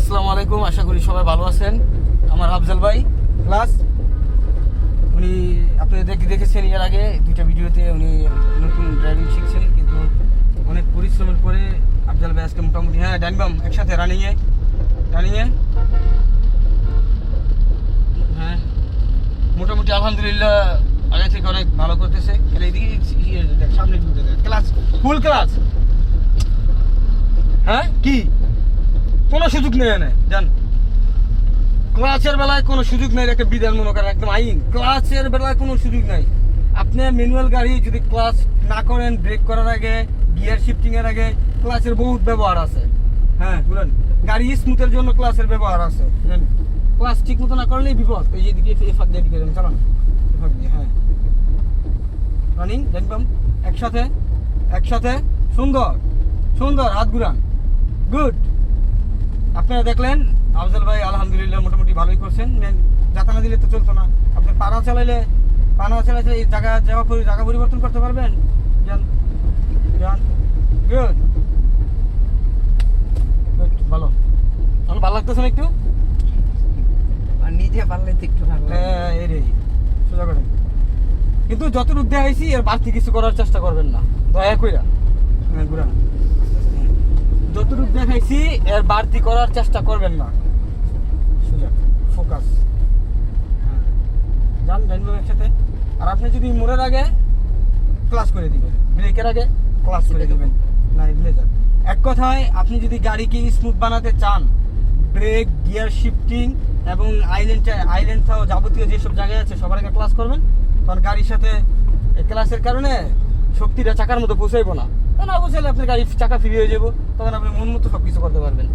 আসসালামু আলাইকুম, আশা করি সবাই ভালো আছেন। আমার আফজাল ভাই ক্লাস, উনি আপনি দেখেছেন এর আগে দুইটা ভিডিওতে উনি নতুন ড্রাইভিং শিখছেন, কিন্তু অনেক পরিশ্রমের পরে আফজাল ভাই আজকে মোটামুটি ডানবাম একসাথে রানিংয়ে হ্যাঁ মোটামুটি আলহামদুলিল্লাহ আগে থেকে অনেক ভালো করতেছে। খেলে এদিকে সামনে ক্লাস ফুল ক্লাস। হ্যাঁ কি কোনো সুযোগ নেই না জান, ক্লাচের বেলায় কোনো সুযোগ নেই, একটা বিধান মনে করেন, একদম আইন। ক্লাচের বেলায় কোনো সুযোগ নাই। আপনি ম্যানুয়াল গাড়ি যদি ক্লাচ না করেন, ব্রেক করার আগে, গিয়ার শিফটিং এর আগে ক্লাচের বহুত ব্যবহার আছে। হ্যাঁ বুঝলেন, গাড়ি স্মুথের জন্য ক্লাচের ব্যবহার আছে। ক্লাচ ঠিক মতো না করলেই বিপদ। এই যে দিকে ফাঁক দিয়ে দিকে চালান, হ্যাঁ রানিং দেখবাম একসাথে সুন্দর সুন্দর হাত ঘুরান, গুড। আপনারা দেখলেন আফজাল ভাই আলহামদুলিল্লাহ মোটামুটি ভালোই করছেন। যাতা না দিলে তো চলতো না। আপনি পানা চালাইলে এই জায়গা পরিবর্তন করতে পারবেন। যান গুড গুড, ভালো। আমার ভালো লাগতেছে না একটু? নিজে পারলে তো একটু ভালো। হ্যাঁ এই রে সোজা করেন, কিন্তু যতটুকু দেখাইছি এর বাড়তি কিছু করার চেষ্টা করবেন না, দয়া কইরা। হ্যাঁ ঘুরান, যতটুকু দেখাইছি এর বাড়তি করার চেষ্টা করবেন না। সোজা ফোকাস, যান জানবেন একসাথে। আর আপনি যদি মোড়ের আগে ক্লাস করে দিবেন, ব্রেকের আগে ক্লাস করে দিবেন, না এগুলো যান। এক কথায় আপনি যদি গাড়িকে স্মুথ বানাতে চান, ব্রেক, গিয়ার শিফটিং এবং আইল্যান্ড থাও যাবতীয় যেসব জায়গায় আছে সবার আগে ক্লাস করবেন। কারণ গাড়ির সাথে ক্লাসের কারণে শক্তিটা চাকার মতো পৌঁছাইবো না, না পৌঁছালে আপনার গাড়ি চাকা ফ্রি হয়ে যাবো, তখন আপনি মন মতো সব কিছু করতে পারবেন।